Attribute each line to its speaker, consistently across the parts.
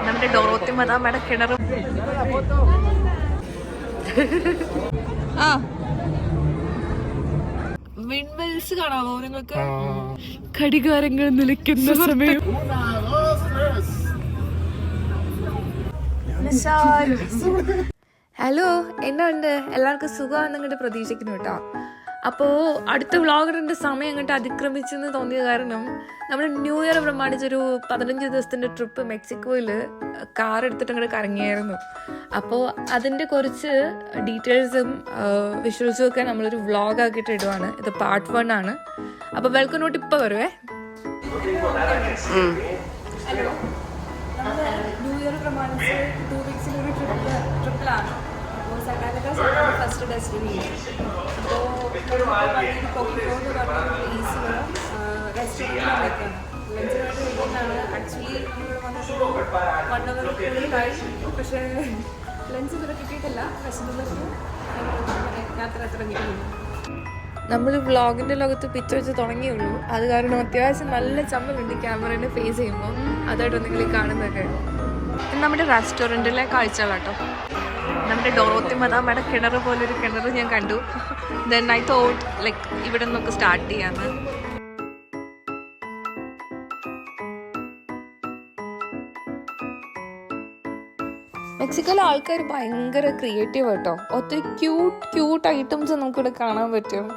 Speaker 1: നമ്മുടെ ഡോറോത്തി മദാമ്മയുടെ കിണറും വിൻഡ്മിൽസ് കാണാമോ നിങ്ങൾക്ക്? ഘടികാരങ്ങൾ നിലയ്ക്കുന്ന സമയം. ഹലോ, എന്നാ ഉണ്ട്? എല്ലാവർക്കും സുഖമാണെന്നങ്ങോട്ട് പ്രതീക്ഷിക്കുന്നു കേട്ടോ. അപ്പോൾ അടുത്ത വ്ളോഗറിൻ്റെ സമയം അങ്ങോട്ട് അതിക്രമിച്ചെന്ന് തോന്നിയ കാരണം നമ്മൾ ന്യൂ ഇയർ പ്രമാണിച്ചൊരു 15 ദിവസത്തിൻ്റെ ട്രിപ്പ് മെക്സിക്കോയിൽ കാർ എടുത്തിട്ട് അങ്ങോട്ട് കറങ്ങിയായിരുന്നു. അപ്പോൾ അതിൻ്റെ കുറച്ച് ഡീറ്റെയിൽസും വിഷ്വൽസും ഒക്കെ നമ്മളൊരു വ്ളോഗാക്കിയിട്ട് ഇടുവാണ്. ഇത് പാർട്ട് 1 ആണ്. അപ്പോൾ വെൽക്കം നോട്ട് ഇപ്പോൾ വരുവേ. ഹലോ, നമ്മൾ ന്യൂ ഇയർ പ്രമാണിച്ച് 2 വീക്സിലൊരു ട്രിപ്പിലാണ്. അപ്പോൾ സക്കാത്തക്കാസ് ഫസ്റ്റ് ഡെസ്റ്റിനേഷൻ. അപ്പോൾ കൊക്കോന്ന് പറഞ്ഞൊരു പ്ലേസിൽ റെസ്റ്റോറൻറ്റിലേക്കാണ് ലഞ്ചിനായിട്ട് വെക്കുന്നതാണ്. ആക്ച്വലി ഇവിടെ വന്നിട്ട് 1 hour കഴിഞ്ഞു. പക്ഷേ ലഞ്ച് ഇതുവരെ കിട്ടിയിട്ടില്ല. റെസ്റ്റോറൻറ്റിലേക്ക് യാത്ര തുടങ്ങിയിട്ടുണ്ട്. നമ്മൾ വ്ളോഗിൻ്റെ ലോകത്ത് പിച്ച് വെച്ച് തുടങ്ങിയുള്ളൂ. അത് കാരണം അത്യാവശ്യം നല്ല ചമ്മലുണ്ട് ക്യാമറേനെ ഫേസ് ചെയ്യുമ്പോൾ. അതായിട്ടോ നിങ്ങൾ ഈ കാണുന്നതൊക്കെ നമ്മുടെ റെസ്റ്റോറൻറ്റിലെ കാഴ്ചകളാട്ടോ. നമ്മുടെ ഡോറോത്തി മദാമ്മയുടെ കിണർ പോലൊരു കിണർ ഞാൻ കണ്ടു. ദെൻ ഐ തോട്ട് ലൈക്ക് ഇവിടെ നമുക്ക് സ്റ്റാർട്ട് ചെയ്യാമെന്ന്. മെക്സിക്കോയിലെ ആൾക്കാർ ഭയങ്കര ക്രിയേറ്റീവ് കേട്ടോ. ഒത്തിരി ക്യൂട്ട് ഐറ്റംസ് നമുക്കിവിടെ കാണാൻ പറ്റും.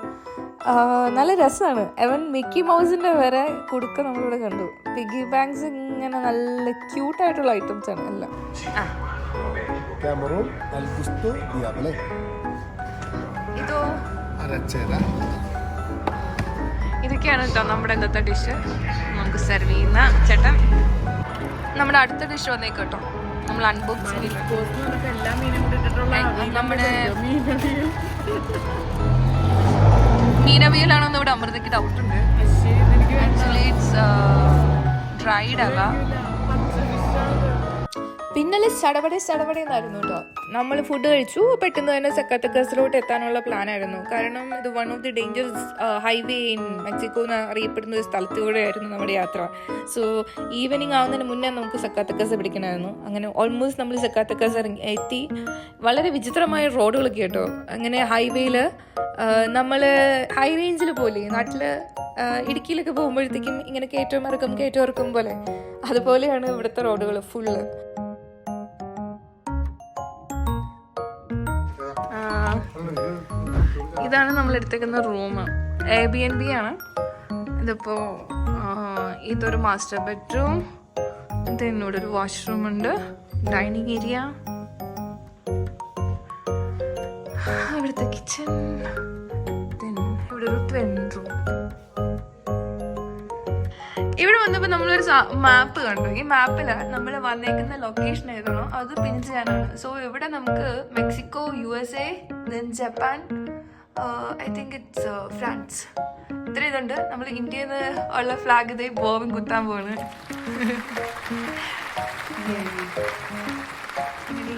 Speaker 1: നല്ല രസമാണ്. അവൻ മിക്കി മൗസിൻ്റെ വരെ കുടുക്ക നമ്മളിവിടെ കണ്ടു. പിഗി ബാങ്ക്സ് ഇങ്ങനെ നല്ല ക്യൂട്ടായിട്ടുള്ള ഐറ്റംസ് ആണ് എല്ലാം. ഇതൊക്കെയാണ് കേട്ടോ നമ്മുടെ ഇന്നത്തെ ഡിഷ്. നമുക്ക് സെർവ് ചെയ്യുന്ന ചേട്ടൻ നമ്മുടെ അടുത്ത ഡിഷ് വന്നേക്കട്ടോ. നമ്മൾ അൺബോക്സ് നമ്മുടെ മീനവിയലാണോ എന്ന് ഇവിടെ അമൃതയ്ക്ക് ഡൗട്ടുണ്ട്. ആക്ച്വലി ഇറ്റ്സ് ഡ്രൈഡ് അല്ല. പിന്നലെ സടപടയെന്നായിരുന്നു കേട്ടോ. നമ്മൾ ഫുഡ് കഴിച്ചു. പെട്ടെന്ന് തന്നെ സക്കാത്തക്കാസിലോട്ട് എത്താനുള്ള പ്ലാനായിരുന്നു. കാരണം ഇത് 1 of the dangerous highway in Mexico എന്ന് അറിയപ്പെടുന്ന ഒരു സ്ഥലത്തൂടെ ആയിരുന്നു നമ്മുടെ യാത്ര. സോ ഈവനിങ് ആവുന്നതിന് മുന്നേ നമുക്ക് സക്കാത്തക്കാസ് പിടിക്കണമായിരുന്നു. അങ്ങനെ ഓൾമോസ്റ്റ് നമ്മൾ സക്കാത്തക്കാസ് എത്തി. വളരെ വിചിത്രമായ റോഡുകളൊക്കെ കേട്ടോ. അങ്ങനെ ഹൈവേയിൽ നമ്മൾ ഹൈ റേഞ്ചിൽ പോലെ നാട്ടിൽ ഇടുക്കിയിലൊക്കെ പോകുമ്പോഴത്തേക്കും ഇങ്ങനെ കയറ്റം ഇറക്കും പോലെ അതുപോലെയാണ് ഇവിടുത്തെ റോഡുകൾ ഫുള്ള്. ഇതാണ് നമ്മൾ എടുത്തേക്കുന്ന റൂം. Airbnb ആണ് ഇതിപ്പോൾ. ഇതൊരു മാസ്റ്റർ ബെഡ്റൂം. ഇതിനോട് ഒരു വാഷ്റൂം ഉണ്ട്, ഡൈനിങ് ഏരിയ, ഇവിടുത്തെ കിച്ചൺ, ഇവിടെ ഒരു ട്വിൻ റൂം. ഇവിടെ വന്നപ്പോൾ നമ്മളൊരു മാപ്പ് കണ്ടു. ഈ മാപ്പിൽ നമ്മൾ വന്നേക്കുന്ന ലൊക്കേഷൻ ഏതാണോ അത് പിൻ ചെയ്യാനാണ്. സോ ഇവിടെ നമുക്ക് Mexico, USA, then Japan, I think it's France, ഇത്ര ഇതുണ്ട്. നമ്മൾ ഇന്ത്യയിൽ നിന്ന് ഉള്ള ഫ്ലാഗ് ഇതേ ബോബും കുത്താൻ പോവാണ്.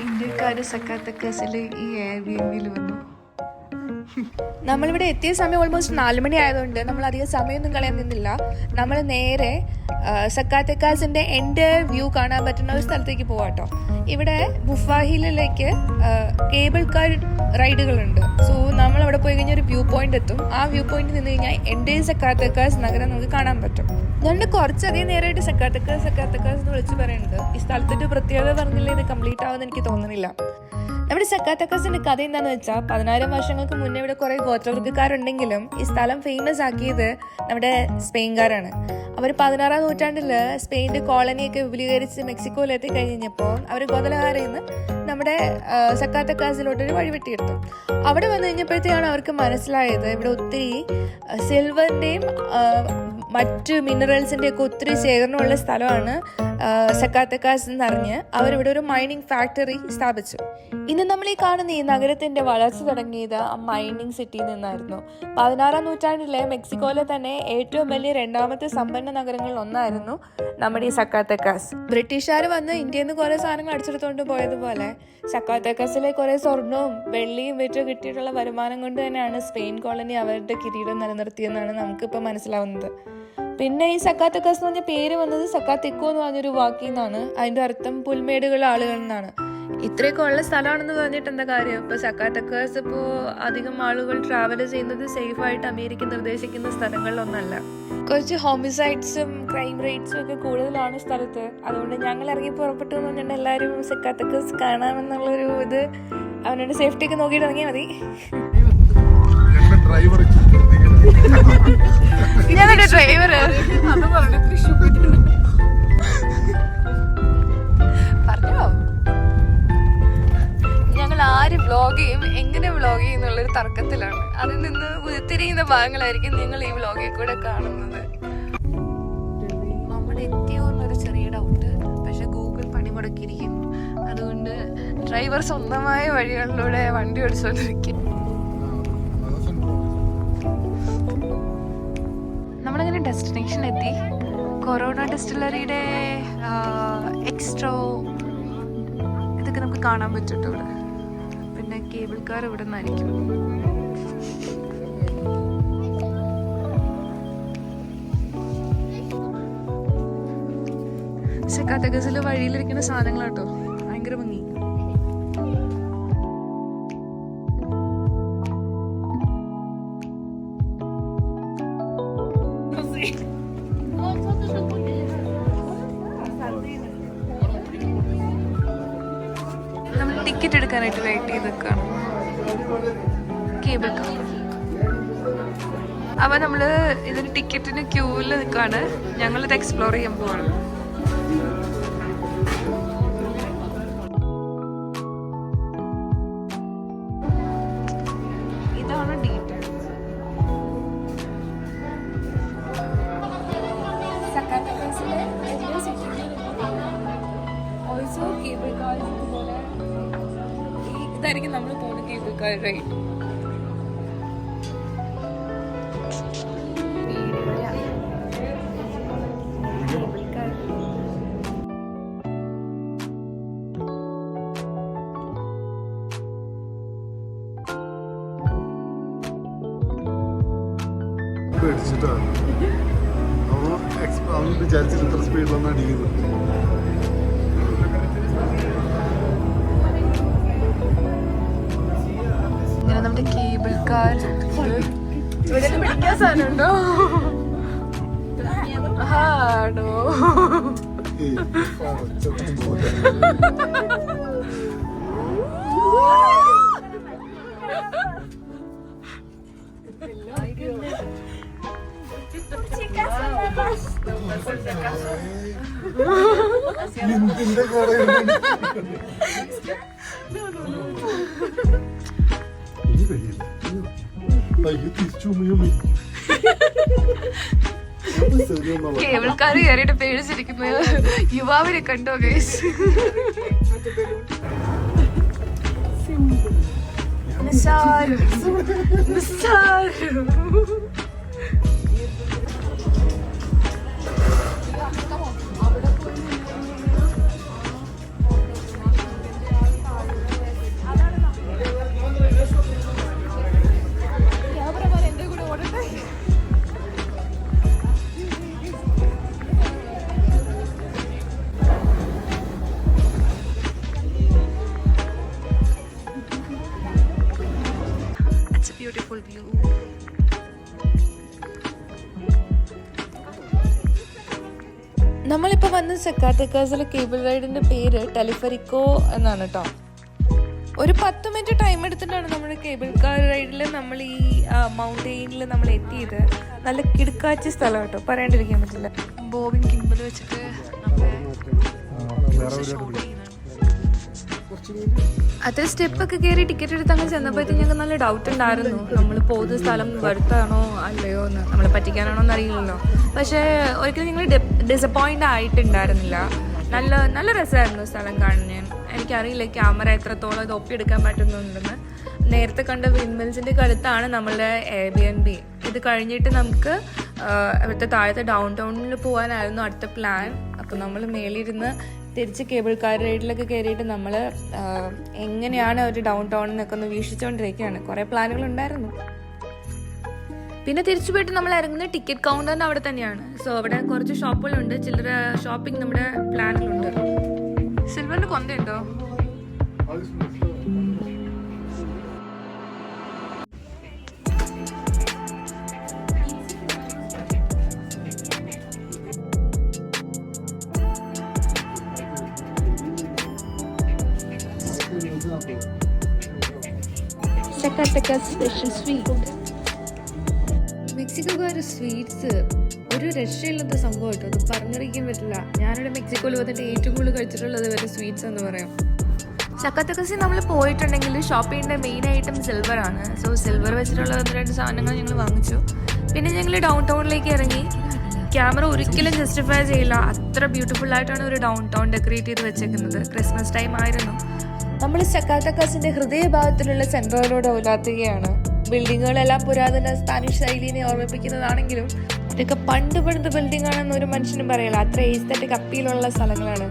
Speaker 1: ഇന്ത്യക്കാർ സക്കാത്തക്കാസിൽ ഈ Airbnb-യിൽ വന്നു. നമ്മളിവിടെ എത്തിയ സമയം ഓൾമോസ്റ്റ് 4 മണി ആയതുകൊണ്ട് നമ്മൾ അധികം സമയമൊന്നും കളയാൻ നിന്നില്ല. നമ്മൾ നേരെ സക്കാത്തക്കാസിൻ്റെ എൻ്റെ വ്യൂ കാണാൻ പറ്റുന്ന ഒരു സ്ഥലത്തേക്ക് പോവാട്ടോ. ഇവിടെ ബുഫാഹിലിലേക്ക് കേബിൾ കാർ റൈഡുകളുണ്ട്. സോ നമ്മളവിടെ പോയി കഴിഞ്ഞാൽ ഒരു വ്യൂ പോയിന്റ് എത്തും. ആ വ്യൂ പോയിന്റ് നിന്ന് കഴിഞ്ഞാൽ എൻ്റെ സക്കാത്തക്കാസ് നഗരം നമുക്ക് കാണാൻ പറ്റും. ഞങ്ങൾ കുറച്ചധികം നേരമായിട്ട് സക്കാത്തക്കാസ് എന്ന് വിളിച്ച് പറയുന്നുണ്ട്. ഈ സ്ഥലത്തിൻ്റെ പ്രത്യേകത പറഞ്ഞില്ല ഇത് കംപ്ലീറ്റ് ആവുമെന്ന് എനിക്ക് തോന്നുന്നില്ല. നമ്മുടെ സക്കാത്തക്കാസിന്റെ കഥ എന്താന്ന് വെച്ചാൽ 10,000 വർഷങ്ങൾക്ക് മുന്നേ ഇവിടെ കുറെ ഗോത്രവർഗ്ഗക്കാരുണ്ടെങ്കിലും ഈ സ്ഥലം ഫേമസ് ആക്കിയത് നമ്മുടെ സ്പെയിൻകാരാണ്. അവർ 16-ാം നൂറ്റാണ്ടിൽ സ്പെയിൻ്റെ കോളനിയൊക്കെ വിപുലീകരിച്ച് മെക്സിക്കോയിലെത്തി കഴിഞ്ഞപ്പോൾ അവർ ഗോതലഹാരയിൽ നിന്ന് നമ്മുടെ സക്കാത്തക്കാസിലോട്ടൊരു വഴിവെട്ടിയെടുത്തു. അവിടെ വന്നു കഴിഞ്ഞപ്പോഴത്തേക്കാണ് അവർക്ക് മനസ്സിലായത് ഇവിടെ ഒത്തിരി സിൽവറിൻ്റെയും മറ്റ് മിനറൽസിൻ്റെയൊക്കെ ഒത്തിരി ശേഖരണമുള്ള സ്ഥലമാണ് സക്കാത്തക്കാസ് എന്നറിഞ്ഞ് അവരിവിടെ ഒരു മൈനിങ് ഫാക്ടറി സ്ഥാപിച്ചു. ഇന്ന് നമ്മൾ ഈ കാണുന്ന ഈ നഗരത്തിൻ്റെ വളർച്ച തുടങ്ങിയത് ആ മൈനിങ് സിറ്റിയിൽ നിന്നായിരുന്നു. 16-ാം നൂറ്റാണ്ടിലെ മെക്സിക്കോയിലെ തന്നെ ഏറ്റവും വലിയ 2ാമത്തെ സമ്പന്ന നഗരങ്ങളിൽ ഒന്നായിരുന്നു നമ്മുടെ ഈ സക്കാത്തക്കാസ്. ബ്രിട്ടീഷുകാർ വന്ന് ഇന്ത്യയിൽ നിന്ന് കുറേ സാധനങ്ങൾ അടിച്ചെടുത്തുകൊണ്ട് പോയതുപോലെ സക്കാത്തക്കാസിലെ കുറേ സ്വർണവും വെള്ളിയും വിറ്റ് കിട്ടിയിട്ടുള്ള വരുമാനം കൊണ്ട് തന്നെയാണ് സ്പെയിൻ കോളനി അവരുടെ കിരീടം നിലനിർത്തിയെന്നാണ് നമുക്കിപ്പോൾ മനസ്സിലാവുന്നത്. പിന്നെ ഈ സക്കാത്തക്കാസ് എന്ന് പറഞ്ഞ പേര് വന്നത് സക്കാത്തിക്കോ എന്ന് പറഞ്ഞൊരു വാക്കിൽ നിന്നാണ്. അതിൻ്റെ അർത്ഥം പുൽമേടുകളുടെ ആളുകൾ എന്നാണ്. ഇത്രയൊക്കെ ഉള്ള സ്ഥലമാണെന്ന് പറഞ്ഞിട്ട് എന്താ കാര്യം? ഇപ്പോൾ സക്കാത്തക്കാസ് ഇപ്പോൾ അധികം ആളുകൾ ട്രാവൽ ചെയ്യുന്നത് സേഫായിട്ട് അമേരിക്ക നിർദ്ദേശിക്കുന്ന സ്ഥലങ്ങളിലൊന്നല്ല. കുറച്ച് ഹോമിസൈഡ്സും ക്രൈം റേറ്റ്സും ഒക്കെ കൂടുതലാണ് സ്ഥലത്ത്. അതുകൊണ്ട് ഞങ്ങൾ ഇറങ്ങി പുറപ്പെട്ടു എന്ന് പറഞ്ഞിട്ട് എല്ലാവരും സക്കാത്തക്കാസ് കാണാമെന്നുള്ളൊരു ഇത് അവനോട് സേഫ്റ്റിയൊക്കെ നോക്കിയിട്ട് ഇറങ്ങിയാൽ മതി. ഞാനൊരു ഡ്രൈവർ പറഞ്ഞോ. ഞങ്ങൾ ആര് വ്ളോഗ് ചെയ്യും, എങ്ങനെ വ്ളോഗ് ചെയ്യും എന്നുള്ളൊരു തർക്കത്തിലാണ്. അതിൽ നിന്ന് ഉരുത്തിരിയുന്ന ഭാഗങ്ങളായിരിക്കും നിങ്ങൾ ഈ വ്ളോഗിൽ കൂടെ കാണുന്നത്. നമ്മൾ എത്തിയോ എന്നൊരു ചെറിയ ഡൗട്ട്. പക്ഷെ ഗൂഗിൾ പണിമുടക്കിയിരിക്കുന്നു. അതുകൊണ്ട് ഡ്രൈവർ സ്വന്തമായ വഴികളിലൂടെ വണ്ടി ഓടിച്ചുകൊണ്ടിരിക്കും. നമ്മളങ്ങനെ ഡെസ്റ്റിനേഷൻ എത്തി. കൊറോണ ഡിസ്റ്റിലറിയുടെ എക്സ്ട്രോ ഇതൊക്കെ നമുക്ക് കാണാൻ പറ്റും ഇവിടെ. പിന്നെ കേബിൾ കാർ ഇവിടെ നിന്നായിരിക്കും. സക്കാത്തക്കാസിൽ വഴിയിലിരിക്കുന്ന സാധനങ്ങളാട്ടോ, ഭയങ്കര ഭംഗി. നമ്മൾ ടിക്കറ്റ് എടുക്കാനായിട്ട് വെയിറ്റ് ചെയ്ത് നിൽക്കുകയാണ് കേബിൾ കാർ. അപ്പോൾ നമ്മൾ ഇതിന് ടിക്കറ്റിന് ക്യൂവിൽ നിൽക്കുകയാണ്. ഞങ്ങളിത് എക്സ്പ്ലോർ ചെയ്യാൻ പോവാണ്. ഇതാണ് ഡീറ്റെയിൽ. സക്കാത്തക്കാസിലെ എല്ലാ സിറ്റിയിലും ഓൾസോ കേബിൾ കാർ ഇതുപോലെ ഇതായിരിക്കും നമ്മൾ പോകുന്ന കേബിൾ കാർ റൈഡ്.
Speaker 2: പേടിച്ചിട്ടാണ് അവൻ വിചാരിച്ചിട്ട് ഇത്ര സ്പീഡിലൊന്നും അടിക്കുന്നത്.
Speaker 1: നമ്മുടെ കേബിൾ കാർ ഇവിടെ പിടിക്കാൻ സാധനമുണ്ടോ? ആണോ?
Speaker 2: എന്തിന്റെ കൂടെ
Speaker 1: കേബിൾ കാർ കയറിയിട്ട് പേടിച്ചിരിക്കുന്ന യുവാവിനെ കണ്ടോ ഗൈസ്? Beautiful view. നമ്മളിപ്പോൾ വന്ന സക്കാത്തക്കാസിലെ കേബിൾ റൈഡിന്റെ പേര് ടെലിഫറിക്കോ എന്നാണ് കേട്ടോ. ഒരു 10 മിനിറ്റ് ടൈം എടുത്തിട്ടാണ് നമ്മുടെ കേബിൾ കാർ റൈഡിൽ നമ്മൾ ഈ മൗണ്ടെയിനിൽ നമ്മൾ എത്തിയത്. നല്ല കിടക്കാച്ച സ്ഥലം കേട്ടോ, പറയാണ്ടിരിക്കാൻ പറ്റില്ല. ബോബിൻ കിംബൽ വെച്ചിട്ട് അത്ര സ്റ്റെപ്പൊക്കെ കയറി ടിക്കറ്റ് എടുത്ത് അങ്ങനെ ചെന്നപ്പോഴത്തേക്ക് ഞങ്ങൾക്ക് നല്ല ഡൗട്ട് ഉണ്ടായിരുന്നു, നമ്മൾ പോകുന്ന സ്ഥലം വരുത്താണോ അല്ലയോ എന്ന്, നമ്മളെ പറ്റിക്കാനാണോ എന്ന് അറിയില്ലല്ലോ. പക്ഷേ ഒരിക്കലും ഞങ്ങൾ ഡിസപ്പോയിൻ്റ് ആയിട്ടുണ്ടായിരുന്നില്ല. നല്ല രസമായിരുന്നു സ്ഥലം കാണാൻ. എനിക്കറിയില്ല ക്യാമറ എത്രത്തോളം ഇത് ഒപ്പിയെടുക്കാൻ പറ്റുന്നുണ്ടെന്ന്. നേരത്തെ കണ്ട വിൻമിൽസിൻ്റെ അടുത്താണ് നമ്മളുടെ എയർബിഎൻബി. ഇത് കഴിഞ്ഞിട്ട് നമുക്ക് അവിടുത്തെ താഴത്തെ ഡൗൺ ടൗണിൽ പോകാനായിരുന്നു അടുത്ത പ്ലാൻ. അപ്പോൾ നമ്മൾ മേളിരുന്ന് തിരിച്ച് കേബിൾ കാർ റൈഡിലൊക്കെ കയറിയിട്ട് നമ്മൾ എങ്ങനെയാണ് ഒരു ഡൗൺ ടൗണിനൊക്കെ ഒന്ന് വീക്ഷിച്ചുകൊണ്ടിരിക്കുകയാണ്. കുറേ പ്ലാനുകളുണ്ടായിരുന്നു. പിന്നെ തിരിച്ചു പോയിട്ട് നമ്മൾ ഇറങ്ങുന്ന ടിക്കറ്റ് കൗണ്ടറിന് അവിടെ തന്നെയാണ്. സോ അവിടെ കുറച്ച് ഷോപ്പുകളുണ്ട്, ചില്ലറ ഷോപ്പിംഗ് നമ്മുടെ പ്ലാനിലുണ്ട്. സിൽവറിന്റെ കൊന്തയുണ്ടോ? Special sweet. മെക്സിക്കോക്കാർ സ്വീറ്റ്സ് ഒരു രക്ഷയില്ലാത്ത സംഭവം കേട്ടോ. അത് പറഞ്ഞറിയിക്കാൻ പറ്റില്ല. ഞാനിവിടെ മെക്സിക്കോയിൽ വന്നിട്ട് ഏറ്റവും കൂടുതൽ കഴിച്ചിട്ടുള്ളത് ഇവരുടെ സ്വീറ്റ്സ് എന്ന് പറയാം. സക്കാത്തക്കസി നമ്മൾ പോയിട്ടുണ്ടെങ്കിൽ ഷോപ്പ് ചെയ്യേണ്ട മെയിൻ ഐറ്റം സിൽവറാണ്. സോ സിൽവർ വെച്ചിട്ടുള്ള 1-2 സാധനങ്ങൾ ഞങ്ങൾ വാങ്ങിച്ചു. പിന്നെ ഞങ്ങൾ ഡൗൺ ടൗണിലേക്ക് ഇറങ്ങി. ക്യാമറ ഒരിക്കലും ജസ്റ്റിഫൈ ചെയ്യില്ല, അത്ര ബ്യൂട്ടിഫുൾ ആയിട്ടാണ് ഒരു ഡൗൺ ടൗൺ ഡെക്കറേറ്റ് ചെയ്ത് വെച്ചേക്കുന്നത്. ക്രിസ്മസ് ടൈം ആയിരുന്നു. നമ്മൾ സക്കാത്തക്കസിന്റെ ഹൃദയഭാഗത്തിലുള്ള സെൻട്രലിലൂടെ ഉലാത്തുകയാണ്. ബിൽഡിങ്ങുകളെല്ലാം പുരാതന സ്പാനിഷ് ശൈലിനെ ഓർമ്മിപ്പിക്കുന്നതാണെങ്കിലും ഇതൊക്കെ പണ്ട് പണിത ബിൽഡിംഗ് ആണെന്ന് ഒരു മനുഷ്യനും പറയില്ല. അത്ര എസ്തെറ്റിക് അപ്പീലുള്ള സ്ഥലങ്ങളാണ്.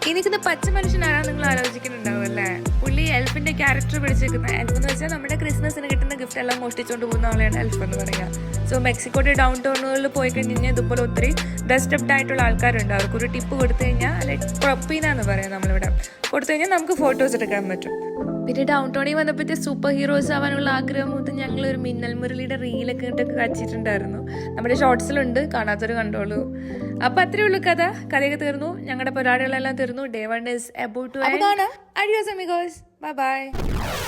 Speaker 1: ഈ നിൽക്കുന്ന പച്ച മനുഷ്യനാരാ നിങ്ങൾ ആലോചിക്കുന്നുണ്ടാവും അല്ലേ? പുള്ളി എൽഫിന്റെ ക്യാരക്ടർ പിടിച്ചേക്കുന്ന. എൽഫ് എന്ന് വെച്ചാൽ നമ്മുടെ ക്രിസ്മസിന് കിട്ടുന്ന ഗിഫ്റ്റ് എല്ലാം മോഷ്ടിച്ചുകൊണ്ട് പോകുന്ന ആളെയാണ് എൽഫ് എന്ന് പറയുക. സോ മെക്സിക്കോയുടെ ഡൗൺ ടൗണുകളിൽ പോയി കഴിഞ്ഞാൽ ഇതുപോലെ ഒത്തിരി ഡെസ്റ്റപ്ഡ് ആയിട്ടുള്ള ആൾക്കാരുണ്ട്. അവർക്കൊരു ടിപ്പ് കൊടുത്തു കഴിഞ്ഞാൽ, അല്ലെങ്കിൽ പ്രൊപ്പീന എന്ന് പറയാം നമ്മളിവിടെ, കൊടുത്തു കഴിഞ്ഞാൽ നമുക്ക് ഫോട്ടോസ് എടുക്കാൻ പറ്റും. പിന്നെ ഡൗൺ ടൗണിൽ വന്നപ്പോഴത്തെ സൂപ്പർ ഹീറോസ് ആവാനുള്ള ആഗ്രഹം മൂത്ത് ഞങ്ങളൊരു മിന്നൽ മുരളിയുടെ റീലൊക്കെ ഇട്ടൊക്കെ വച്ചിട്ടുണ്ടായിരുന്നു. നമ്മുടെ ഷോർട്സിലുണ്ട്, കാണാത്തൊരു കണ്ടോളൂ. അപ്പൊ അത്രേ ഉള്ളൂ കഥയൊക്കെ തീർന്നു. ഞങ്ങളുടെ പരിപാടികളെല്ലാം തീർന്നു. Day 1 is about to end. Adios amigos. Bye bye.